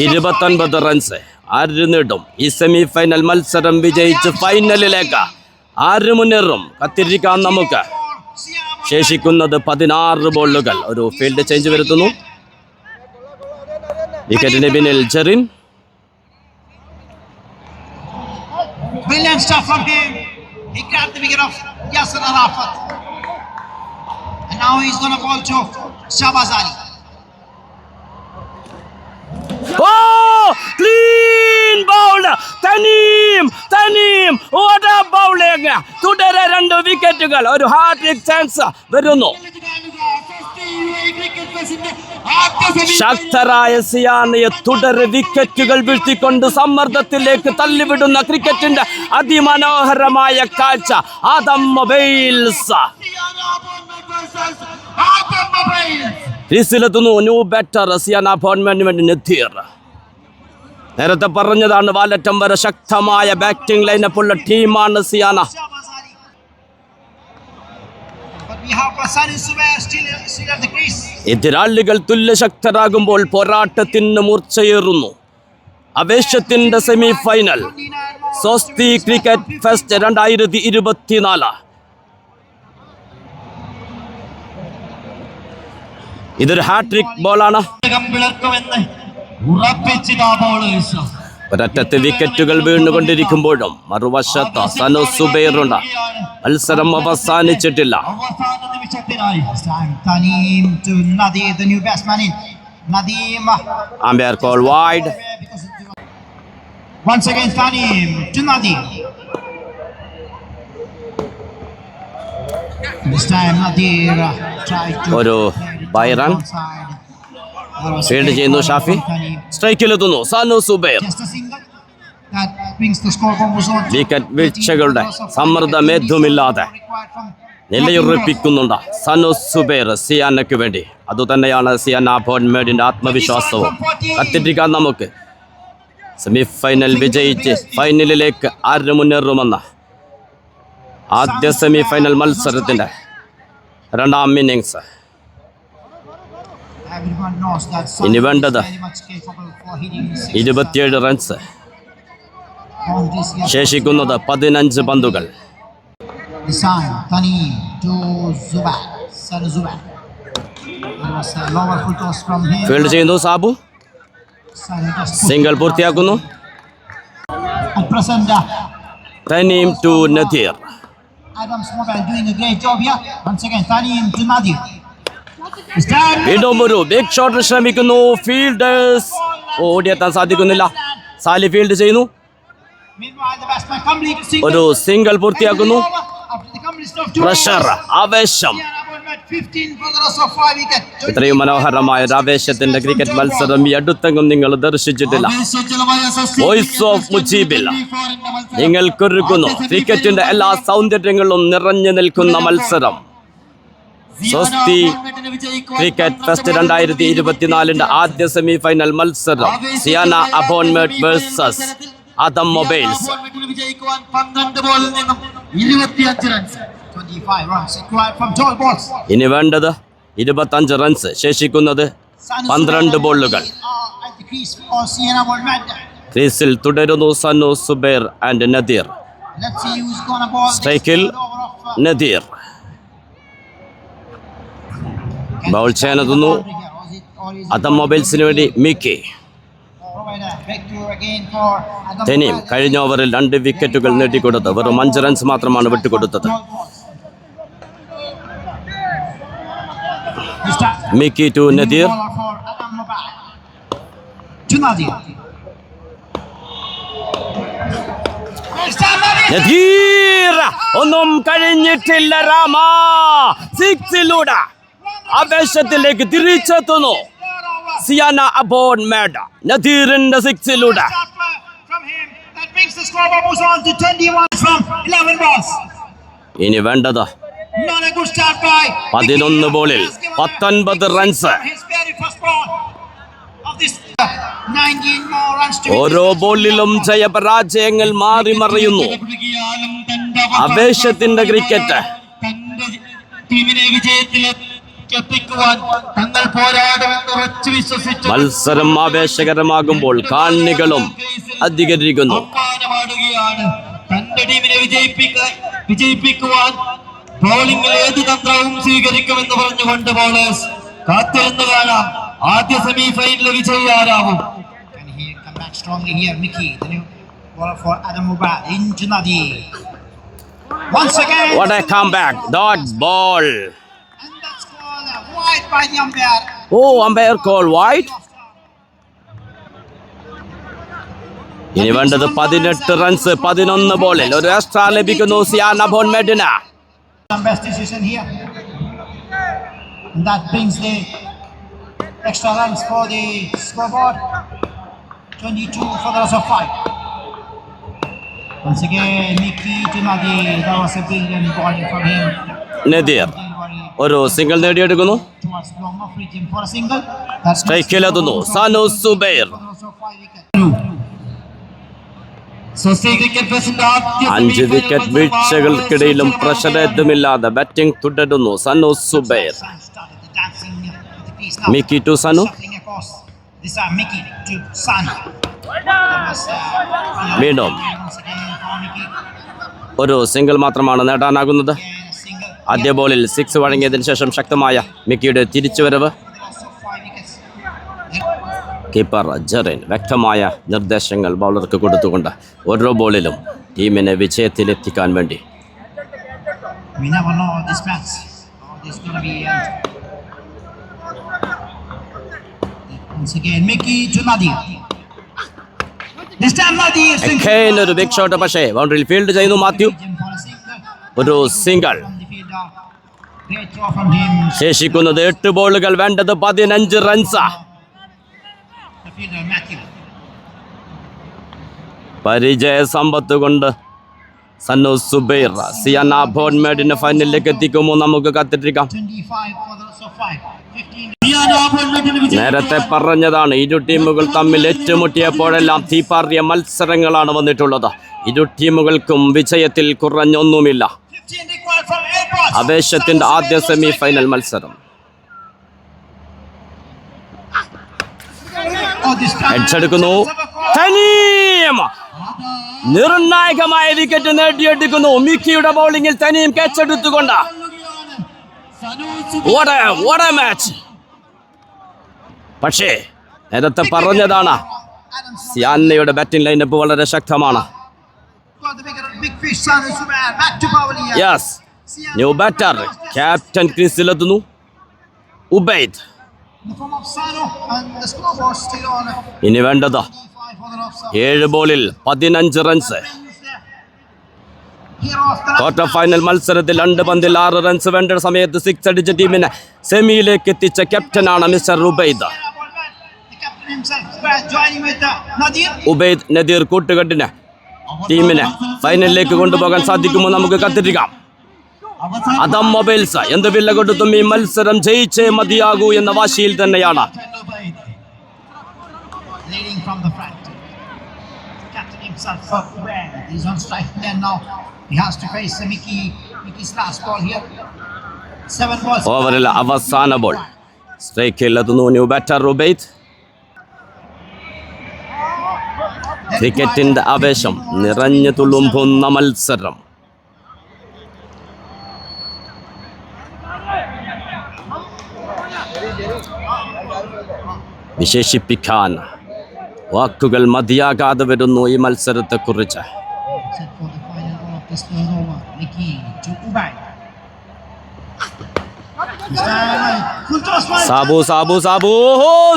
29 റൺസ്. ആര് നേടും ഈ സെമി ഫൈനൽ മത്സരം വിജയിച്ച് ഫൈനലിലേക്ക്? ആര് മുന്നേറും? കത്തിരിക്കാൻ നമുക്ക്. ശേഷിക്കുന്നത് 16 ബോളുകൾ. ഒരു ഫീൽഡ് ചേഞ്ച് വരുത്തുന്നു. വിക്കറ്റിന് പിന്നിൽ Jerin.
Brilliant stuff from him. He grabbed the wicket of Yasser Arafat. And now he's going to ball to Shahbaz Ali.
Clean bowler. Taneem. What a bowling. തുടരെ 2 വിക്കറ്റുകൾ. ഒരു ഹാട്രിക് ചാൻസ് വരുന്നു. ശക്തരായ സിയാനയെ തുടരെ വിക്കറ്റുകൾ വീഴ്ത്തിക്കൊണ്ട് സമ്മർദ്ദത്തിലേക്ക് തള്ളിവിടുന്ന ക്രിക്കറ്റിന്റെ അതിമനോഹരമായ കാഴ്ച. ആദം മൊബൈൽസ് ക്രീസിലെത്തുന്നു. ന്യൂ ബാറ്റർ സിയാന ബോൺമാന് വേണ്ടി നദീർ. നേരത്തെ പറഞ്ഞതാണ്, വാലറ്റം വരെ ശക്തമായ ബാറ്റിംഗ് ലൈനപ്പുള്ള ടീമാണ് സിയാന. എതിരാളികൾ തുല്യശക്തരാകുമ്പോൾ പോരാട്ടത്തിന് മൂർച്ചയേറുന്നു. ആവേശത്തിന്റെ സെമി ഫൈനൽ സോസ്തി ക്രിക്കറ്റ് ഫെസ്റ്റ് 2024. ഇതൊരു ഹാട്രിക് ബോളാണ്. ഒരറ്റത്ത് വിക്കറ്റുകൾ വീണുകൊണ്ടിരിക്കുമ്പോഴും മറുവശത്ത് സനു സുബൈറുണ്ട്. മത്സരം അവസാനിച്ചിട്ടില്ല. Umpire call wide. ഒരു ബൈറൺ ഫീൽഡ് ചെയ്യുന്നു ഷാഫി. സ്ട്രൈക്കിലെത്തുന്നു സനു സുബൈർ. വിക്കറ്റ് വീഴ്ചകളുടെ സമ്മർദ്ദമേതുമില്ലാതെ നിലയുറപ്പിക്കുന്നുണ്ട് സനു സുബൈർ സിയാനയ്ക്ക് വേണ്ടി. അതുതന്നെയാണ് സിയാന ബോൺമേഡിന്റെ ആത്മവിശ്വാസവും. കത്തിരിക്കാൻ നമുക്ക് സെമി ഫൈനൽ വിജയിച്ച് ഫൈനലിലേക്ക് ആര് മുന്നേറുമെന്ന ആദ്യ സെമി ഫൈനൽ മത്സരത്തിന്റെ രണ്ടാം ഇന്നിങ്സ്. ഇനി വേണ്ടത് 27 റൺസ്. ശേഷിക്കുന്നത് 15 പന്തുകൾ. ഫീൽഡ് ചെയ്യുന്നു സാബു. സിംഗിൾ പൂർത്തിയാക്കുന്നു. തനീം ടു നദീർ. വീണ്ടും ഒരു ബിഗ് ഷോട്ടിന് ശ്രമിക്കുന്നു ഫീൽഡേഴ്സ്. ഓടിയെത്താൻ സാധിക്കുന്നില്ല. സാലി ഫീൽഡ് ചെയ്യുന്നു. ഒരു സിംഗിൾ പൂർത്തിയാക്കുന്നു. പ്രഷർ, ആവേശം. ഇത്രയും മനോഹരമായ ഒരു ആവേശത്തിന്റെ ക്രിക്കറ്റ് മത്സരം ഈ അടുത്തെങ്ങും നിങ്ങൾ ദർശിച്ചിട്ടില്ല. വോയിസ് ഓഫ് മുജീബിൽ നിങ്ങൾക്കൊരുക്കുന്നു ക്രിക്കറ്റിന്റെ എല്ലാ സൗന്ദര്യങ്ങളും നിറഞ്ഞു നിൽക്കുന്ന മത്സരം. സോസ്തി ക്രിക്കറ്റ് ഫെസ്റ്റ് 2024 ആദ്യ സെമി ഫൈനൽ മത്സരം. സിയാന ബോൺമേഡ് വേഴ്സസ് ആദം മൊബൈൽസ്. ഇനി വേണ്ടത് 25 റൺസ്. ശേഷിക്കുന്നത് 12 ബോളുകൾ. ക്രീസിൽ തുടരുന്നു സനു സുബൈർ ആൻഡ് നദീർ. സ്ട്രൈക്കിൽ നദീർ. ബൗൾ ചെയ്യാനെത്തുന്നു ആദം മൊബൈൽസിന് വേണ്ടി മിക്കി. തനീം കഴിഞ്ഞ ഓവറിൽ 2 വിക്കറ്റുകൾ നേടിക്കൊടുത്ത് വെറും 5 റൺസ് മാത്രമാണ് വിട്ടുകൊടുത്തത്. Mickey to Nadir. നദീർ ഒന്നും കഴിഞ്ഞിട്ടില്ല. രാമ സിക്സിലൂടെ ആവേശത്തിലേക്ക് തിരിച്ചെത്തുന്നു സിയാന ബോൺമേഡ്. നദീറിന്റെ സിക്സിലൂടെ. ഇനി വേണ്ടത് 11 ബോളിൽ 19 റൺസ്. ഓരോ ബോളിലും ജയപരാജയങ്ങൾ മാറി മറിയുന്നു. ആവേശത്തിന്റെ ക്രിക്കറ്റ്. മത്സരം ആവേശകരമാകുമ്പോൾ കാണികളും അധികരിക്കുന്നു.
തന്റെ ടീമിനെ വിജയിപ്പിക്കുവാൻ ബോളിംഗിൽ ഏത് തന്ത്രവും സ്വീകരിക്കുമെന്ന് പറഞ്ഞുകൊണ്ട് ബോളേഴ്സ് കാത്തിരുന്നു കാണാം ആദ്യ സെമി ഫൈനലിലെ വിജയി ആരാവും.
What a comeback. Dot ball. Oh, umpire call wide. ഇനി വേണ്ടത് 18 റൺസ് 11 ബോളിൽ. ഒരു എക്സ്ട്രാ ലഭിക്കുന്നു Siyana ബോൺമേഡിന്.
Best decision here. And that brings the extra runs for the scoreboard. 22 for the loss of 5. Once again, Mickey Tunadi. That was a brilliant bowling from him.
Nadir ഒരു സിംഗിൾ നേടിയെടുക്കുന്നു.
Towards long off region for a single. That's
സ്ട്രൈക്കിലെത്തുന്നു Sanu Subair.
for the loss of 5 wickets.
അഞ്ച് വിക്കറ്റ് വീഴ്ചകൾക്കിടയിലും പ്രഷറേതുമില്ലാതെ ബാറ്റിംഗ് തുടരുന്നു Sanu Subair.
Started the dancing at the crease now.
Mickey to Sanu.
Shuffling across. This are Mickey to Sanu.
വീണ്ടും ഒരു സിംഗിൾ മാത്രമാണ് നേടാനാകുന്നത്. ആദ്യ ബോളിൽ 6 വഴങ്ങിയതിനു ശേഷം ശക്തമായ മിക്കിയുടെ തിരിച്ചുവരവ്. കീപ്പർ ജെറിൻ വ്യക്തമായ നിർദ്ദേശങ്ങൾ ബൗളർക്ക് കൊടുത്തുകൊണ്ട് ഓരോ ബോളിലും ടീമിനെ വിജയത്തിലെത്തിക്കാൻ വേണ്ടി.
We never know this match. This going to be once again Mickey to Nadir. This time Nadir
Again ഒരു ബിഗ് ഷോട്ട്, പക്ഷേ ബൗണ്ടറിയിൽ ഫീൽഡ് ചെയ്യുന്നു മാത്യു. ഒരു single.
Great throw from him.
ശേഷിക്കുന്നത് 8 ബോളുകൾ, വേണ്ടത് 15 റൺസ്.
The fielder Matthew.
പരിചയ സമ്പത്ത് കൊണ്ട് സന്നു സുബൈർ സിയാന ബോൺമേഡിന്റെ ഫൈനലിലേക്ക് എത്തിക്കുമോ? നമുക്ക് കാത്തിരിക്കാം.
25 for the loss of 5. 15.
നേരത്തെ പറഞ്ഞതാണ്, ഇരു ടീമുകൾ തമ്മിൽ ഏറ്റുമുട്ടിയപ്പോഴെല്ലാം തീപാറിയ മത്സരങ്ങളാണ് വന്നിട്ടുള്ളത്. ഇരു ടീമുകൾക്കും വിജയത്തിൽ കുറഞ്ഞൊന്നുമില്ല.
15 required from Airport.
ആവേശത്തിന്റെ ആദ്യ സെമി ഫൈനൽ മത്സരം.
Oh, this time.
ഹെഡ്സെടുക്കുന്നു തനീം. നിർണായകമായ വിക്കറ്റ് നേടിയെടുക്കുന്നു മിക്കിയുടെ ബൗളിംഗിൽ. തനീം ക്യാച്ചെടുത്തുകൊണ്ട് what a match. പക്ഷേ നേരത്തെ പറഞ്ഞതാണ്, സിയാനയുടെ ബാറ്റിംഗ് ലൈനപ്പ് വളരെ ശക്തമാണ്.
Got the big fish, Sanu Subair. Back to Bawali.
Yes, new batter captain ക്രീസിലെത്തുന്നു Ubaid.
In the form of Sanu, and the scoreboard still on.
ഇനി വേണ്ടത്
25 for the loss of
7 ബോളിൽ 15 runs.
hero of the
quarter final മത്സരത്തിൽ 2 പന്തിൽ 6 റൺസ് വേണ്ട സമയത്ത് 6 അടിച്ച ടീമിനെ സെമിയിലേക്ക് എത്തിച്ച ക്യാപ്റ്റനാണ് mister Ubaid.
the captain himself, joining with Nadir.
Ubaid Nadir കൂട്ടുകെട്ടിന് ടീമിനെ ഫൈനലിലേക്ക് കൊണ്ടുപോകാൻ സാധിക്കുമോ? നമുക്ക് കാത്തിരിക്കാം. അദം മൊബൈൽസ് എന്ത് വില കൊടുത്തും ഈ മത്സരം ജയിച്ചേ മതിയാകൂ എന്ന വാശിയിൽ തന്നെയാണ്.
Leading from the front. Captain himself, he's on strike then now. He has to face Mickey's last ball here. 7 balls.
ഓവറിൽ അവസാന ബോൾ. സ്ട്രൈക്കിൽ എത്തുന്നു ന്യൂ ബാറ്റർ ഉബൈദ്. ക്രിക്കറ്റിന്റെ ആവേശം നിറഞ്ഞു തുളുമ്പുന്ന മത്സരം. വിശേഷിപ്പിക്കാൻ വാക്കുകൾ മതിയാകാതെ വരുന്നു ഈ മത്സരത്തെക്കുറിച്ച്.
Set for the final ball of this third over. Mickey to Ubaid.
Sabu Sabu Sabu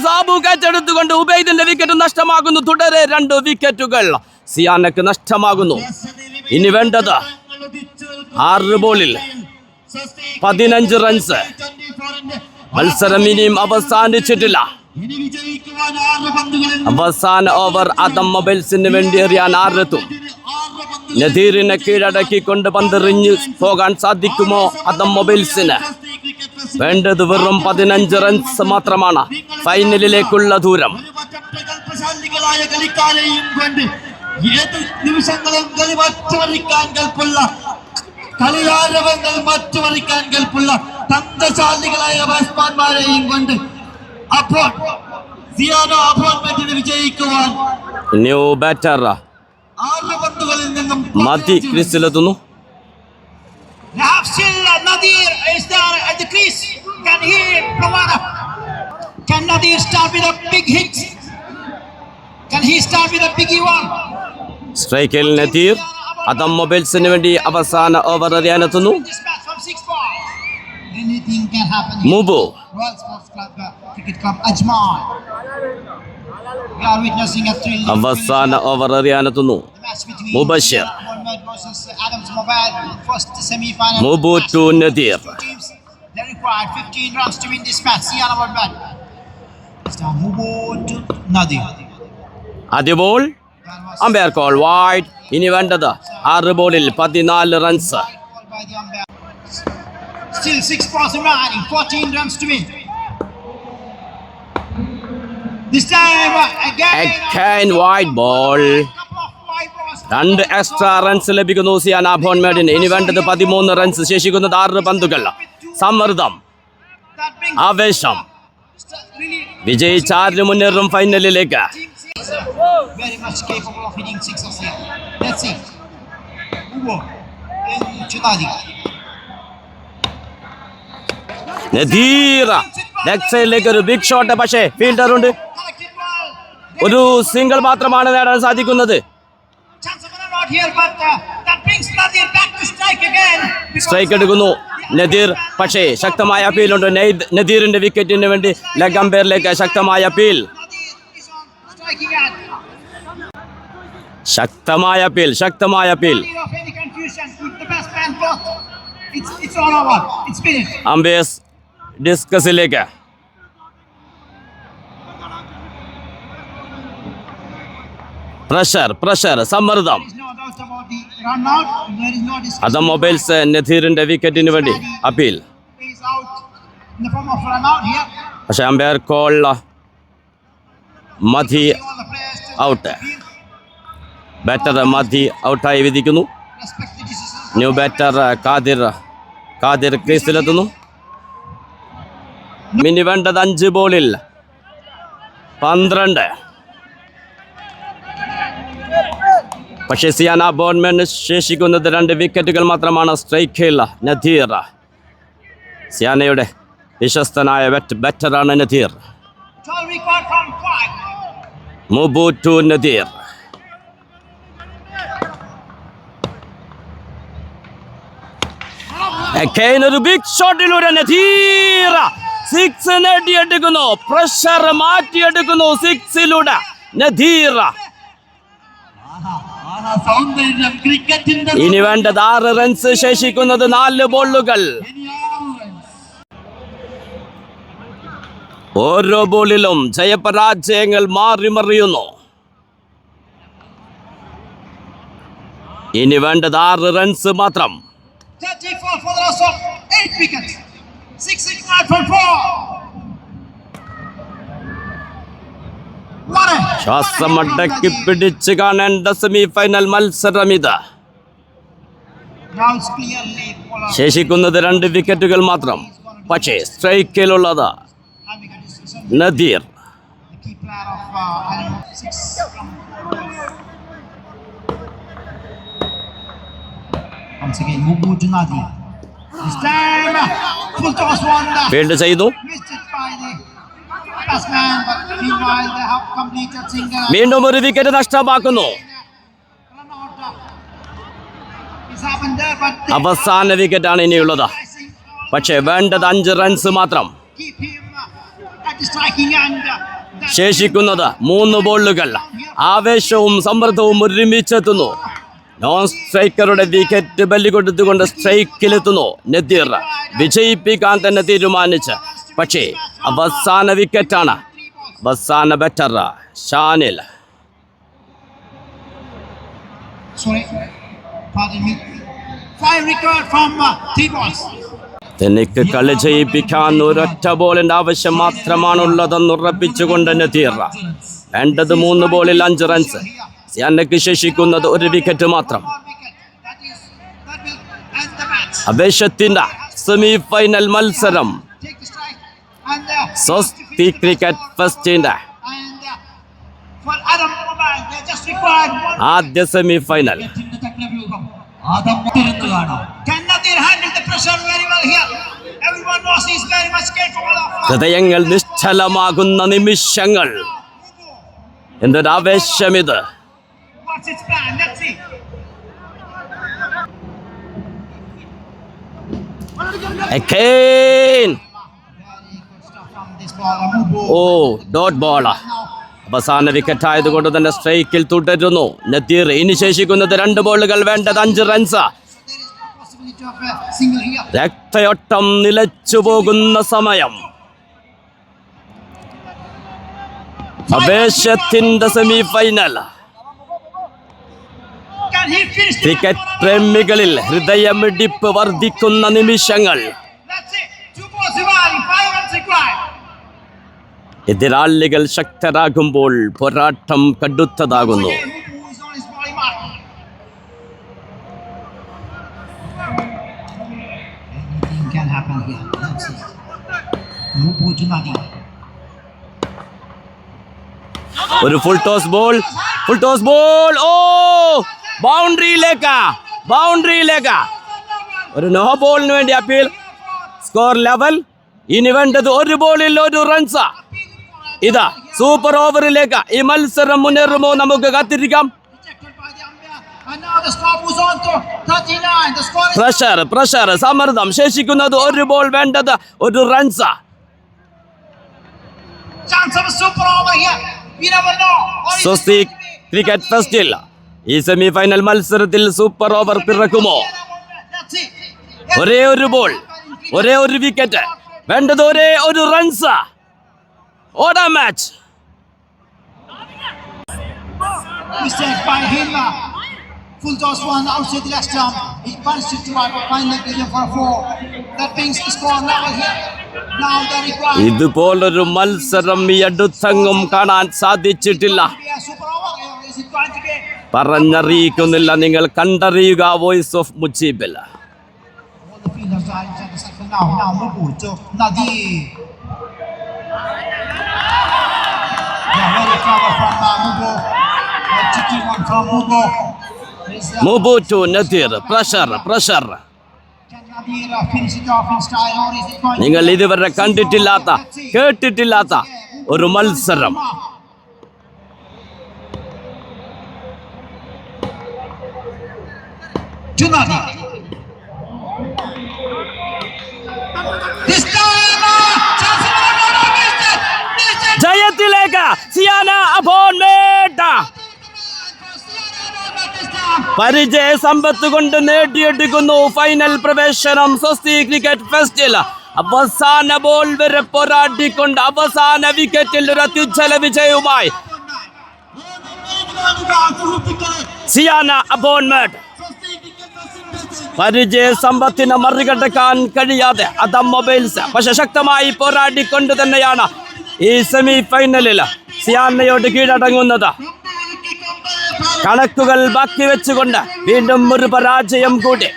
Sabu കച്ചെടുത്തുകൊണ്ട് ഉബൈദിന്റെ വിക്കറ്റ് നഷ്ടമാകുന്നു. തുടരെ 2 വിക്കറ്റുകൾ സിയാനക്ക് നഷ്ടമാകുന്നു. ഇനി വേണ്ടത് 6 ബോളിൽ 15 റൺസ്. മത്സരം ഇനിയും അവസാനിച്ചിട്ടില്ല. അവസാന ഓവർ അദം മൊബൈൽസിന് വേണ്ടി എറിയാൻ ആരെത്തും? നദീറിനെ കീഴടക്കിക്കൊണ്ട് പന്തെറിഞ്ഞു പോകാൻ സാധിക്കുമോ അദം മൊബൈൽസിന്? വേണ്ടത് വെറും 15 റൺസ് മാത്രമാണ്. ഫൈനലിലേക്കുള്ള ദൂരം.
തന്ത്രശാലികളായ ബാറ്റ്സ്മാൻമാരെയും കൊണ്ട് അപ്പോൾ സിയാനോ അപ്പോയിന്റ്മെന്റിന് വിജയിക്കുവാൻ
ന്യൂ ബാറ്റർ
6 പന്തുകളിൽ നിന്നും
മതി ക്രീസിലെത്തുന്നു.
They have still Nadir is there at the crease. Can he provide up? Can Nadir start with a big hit? Can he start with a biggie one?
സ്ട്രൈക്കിൽ നദീർ അദം മൊബൈൽസിന് വേണ്ടി അവസാന ഓവർ എറിയാനെത്തുന്നു.
This match from 6 balls. Anything can happen here.
Mubu
Royal Sports Club, Cricket Club, Ajman. We are witnessing a thrilling
അവസാന ഓവർ എറിയാനെത്തുന്നു
match between
Mubashir.
Mohamed versus Adams Mobile. First semi-final.
Mubu
match.
To Nadir.
Two teams, they required 15 runs to win this match. Siana Mohamed. Pakistan. Move on to Nadir.
ആദ്യ ബോൾ അമ്പയർ കോൾ വൈഡ്. ഇനി വേണ്ടത് 6 ബോളിൽ 14 runs.
Call by the umpire. Still 6 balls remaining, 14 runs to win. This time again
wide ball.
couple of wide balls.
2 extra runs ലഭിക്കുന്നു സിയാന ബോൺമേഡിന്. ഇനി വേണ്ടത് 13 റൺസ്. ശേഷിക്കുന്നത് 6 പന്തുകൾ. സമ്മർദ്ദം,
That brings
ആവേശം.
really
വിജയിച്ചാറിന് മുന്നേറും ഫൈനലിലേക്ക്.
very much capable of hitting sixes here. Let's see. Ubo in Chunadi.
Nadir leg സൈഡിലേക്ക് ഒരു ബിഗ് ഷോട്ട്. പക്ഷേ ഫീൽഡർ ഉണ്ട്.
Collected ball.
ഒരു സിംഗിൾ മാത്രമാണ് നേടാൻ സാധിക്കുന്നത്.
Chance of a run out here, but that brings Nadir back to strike again.
Strike എടുക്കുന്നു നദീർ. പക്ഷേ ശക്തമായ അപ്പീലുണ്ട്. നദീറിന്റെ വിക്കറ്റിന് വേണ്ടി ലെഗ് അമ്പയറിലേക്ക് ശക്തമായ appeal.
Nadir is on striking at.
ശക്തമായ appeal.
Nadir of any confusion with the best man both. It's all over. It's finished.
Umpires ഡിസ്കസിലേക്ക്. പ്രഷർ സമ്മർദ്ദം.
There is no doubt about the run out. There is no discussion.
അത് മൊബൈൽസ് നദീറിന്റെ വിക്കറ്റിന് വേണ്ടി appeal.
Is out in the form of run out here.
പക്ഷേ umpire call Madhi
All the players to
out. Batter Madhi ഔട്ടായി വിധിക്കുന്നു.
respect the decision.
New batter Qadir ക്രീസിലെത്തുന്നു. ഇനി വേണ്ടത് 5 ബോളിൽ 12. പക്ഷേ സിയാന ബോൺമേന് ശേഷിക്കുന്നത് 2 വിക്കറ്റുകൾ മാത്രമാണ്. സ്ട്രൈക്കിൽ നദീർ. സിയാനയുടെ വിശ്വസ്തനായ ബാറ്ററാണ് Nadir.
12 record from 5.
Mubu to Nadir. Again ഒരു ബിഗ് ഷോട്ടിലൂടെ നദീർ 6 നേടിയെടുക്കുന്നു. പ്രഷർ മാറ്റിയെടുക്കുന്നു 6ലൂടെ നദീർ.
സൗന്ദര്യം ക്രിക്കറ്റിന്റെ
ഇനി വേണ്ടത് 6 റൺസ്. ശേഷിക്കുന്നത് 4 ബോളുകൾ. ഓരോ ബോളിലും ജയപരാജയങ്ങൾ മാറിമറിയുന്നു. ഇനി വേണ്ടത് 6 റൺസ് മാത്രം.
34 for the loss of 8 wickets. 6 required from 4. What a
ശ്വാസമടക്കി പിടിച്ച് കാണേണ്ട സെമി ഫൈനൽ മത്സരം ഇത്.
now it's clearly polar.
ശേഷിക്കുന്നത് 2 വിക്കറ്റുകൾ മാത്രം. പക്ഷേ സ്ട്രൈക്കിലുള്ളത്
Having a discussion.
Nadir.
The key player of Ireland 6 from once again Mubu to Nadir. This time full toss one.
Field ചെയ്തു.
Missed it by the batsman, but meanwhile they have completed single.
വീണ്ടും ഒരു wicket നഷ്ടമാക്കുന്നു.
Run out. It's happened there, but they
അവസാന വിക്കറ്റാണ് ഇനിയുള്ളത്.
pressing.
പക്ഷേ വേണ്ടത് 5 റൺസ് മാത്രം.
Keep him at the striking end.
ശേഷിക്കുന്നത് 3 ബോളുകൾ. ആവേശവും സമ്മർദ്ദവും ഒരുമിച്ചെത്തുന്നു. നോൺ സ്ട്രൈക്കറുടെ വിക്കറ്റ് ബലി കൊടുത്തുകൊണ്ട് സ്ട്രൈക്കിലെത്തുന്നു നദീർ. വിജയിപ്പിക്കാൻ തന്നെ തീരുമാനിച്ച്. പക്ഷേ അവസാന വിക്കറ്റാണ്. അവസാന batter Shanil.
Sorry, pardon me. 5 record from 3 balls.
തനിക്ക് കളി ജയിപ്പിക്കാൻ ഒരൊറ്റ ബോളിന്റെ ആവശ്യം മാത്രമാണുള്ളതെന്ന് ഉറപ്പിച്ചുകൊണ്ട് നദീർ. വേണ്ടത് 3 ബോളിൽ 5 റൺസ്. സിയാനയ്ക്ക് ശേഷിക്കുന്നത് 1 വിക്കറ്റ് മാത്രം.
1 wicket. That will end the match.
അവേശത്തിന്റെ സെമി ഫൈനൽ മത്സരം
Take the strike and
Swasthi cricket ഫെസ്റ്റിന്റെ
and for Adam Mobile they just required 1.
ആദ്യ സെമി ഫൈനൽ.
ക്രിക്കറ്റിന്റെ ചക്രവ്യൂഹം ആദം കാണാം.
Can Nadir handle the pressure very well here? Everyone knows he's very much capable of.
ഹൃദയങ്ങൾ നിശ്ചലമാകുന്ന നിമിഷങ്ങൾ. എന്തൊരാവേശമിത്.
What's its plan? Let's see.
Again.
Very good stuff from this bowler, Mubu.
Oh dot ball. അവസാന വിക്കറ്റ് ആയതുകൊണ്ട് തന്നെ സ്ട്രൈക്കിൽ തുടരുന്നു നദീർ. ഇനി ശേഷിക്കുന്നത് 2 ബോളുകൾ. വേണ്ടത് 5 runs.
There is no possibility of a single here.
രക്തയോട്ടം നിലച്ചു പോകുന്ന സമയം. ആവേശത്തിന്റെ semi final.
Can he finish the
cricket
match?
പ്രേമികളിൽ ഹൃദയമിടിപ്പ് വർദ്ധിക്കുന്ന നിമിഷങ്ങൾ.
That's it. 2 balls remaining, 5 runs required.
എതിരാളികൾ ശക്തരാകുമ്പോൾ പോരാട്ടം കടുത്തതാകുന്നു.
Again, Mubu is on his body mark. Anything can happen here. Let's see. Mubu to Nadir.
ഒരു ഫുൾ ടോസ് ബോൾ. ഓ ബൗണ്ടറിയിലേക്ക് ഒരു നോ ബോളിന് വേണ്ടി അപ്പീൽ. Score level. ഇനി വേണ്ടത് ഒരു ബോളിൽ ഒരു റൺസ്. ഇതാ സൂപ്പർ ഓവറിലേക്ക് ഈ മത്സരം മുന്നേറുമോ നമുക്ക് കാത്തിരിക്കാം.
Rejected by the umpire. And now the score moves on to 39. The score is
pressure സമ്മർദ്ദം. ശേഷിക്കുന്നത് ഒരു ബോൾ, വേണ്ടത് ഒരു runs.
chance of a super over here. We never know. Or is it
സ്വസ്തി
going to be-
ക്രിക്കറ്റ് ഫെസ്റ്റിൽ ഈ സെമി ഫൈനൽ മത്സരത്തിൽ സൂപ്പർ ഓവർ പിറക്കുമോ?
That's it.
ഒരേ ഒരു ബോൾ, ഒരേ ഒരു വിക്കറ്റ്, വേണ്ടത് ഒരേ ഒരു റൺസ്. ഓടാ match.
Mistake by him. Full toss one outside the left stump. He punched it to our final medium for 4. That brings the score level here. Now the required.
ഇതുപോലൊരു മത്സരം ഈ അടുത്തെങ്ങും കാണാൻ സാധിച്ചിട്ടില്ല.
Be a super over. Is it going to be?
പറഞ്ഞറിയിക്കുന്നില്ല, നിങ്ങൾ കണ്ടറിയുക വോയിസ് ഓഫ് മുജീബിൽ.
All the fielders are inside the circle now. Now Mubu to Nadir. Yeah, very clever from Mubu. A tricky one from Mubu.
Mubu to Nadir. Pressure.
Can Nadir finish it off in style or is it going
നിങ്ങൾ ഇതുവരെ കണ്ടിട്ടില്ലാത്ത, കേട്ടിട്ടില്ലാത്ത ഒരു മത്സരം.
to Nadir? This time, chance missed it.
ജയത്തിലേക്ക് സിയാന അബോൺ മേട്ട. പരിചയ സമ്പത്ത് കൊണ്ട് നേടിയെടുക്കുന്നു ഫൈനൽ പ്രവേശനം. സ്വസ്തി ക്രിക്കറ്റ് ഫെസ്റ്റിൽ അവസാന ബോൾ വരെ പോരാടിക്കൊണ്ട് അവസാന വിക്കറ്റിൽ ഒരു അത്യുജ്വല വിജയവുമായി സിയാന അബോൺമെന്റ്. പരിചയ സമ്പത്തിനെ മറികടക്കാൻ കഴിയാതെ അദം മൊബൈൽസ് പക്ഷെ ശക്തമായി പോരാടിക്കൊണ്ട് തന്നെയാണ് ഈ സെമി ഫൈനലിൽ സിയാനയോട് കീഴടങ്ങുന്നത്. കണക്കുകൾ ബാക്കി വെച്ചുകൊണ്ട് വീണ്ടും ഒരു പരാജയം കൂടി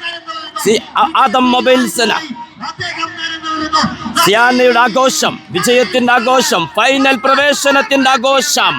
ആദം മൊബൈൽസിന്. സിയാനയുടെ ആഘോഷം, വിജയത്തിന്റെ ആഘോഷം, ഫൈനൽ പ്രവേശനത്തിന്റെ ആഘോഷം.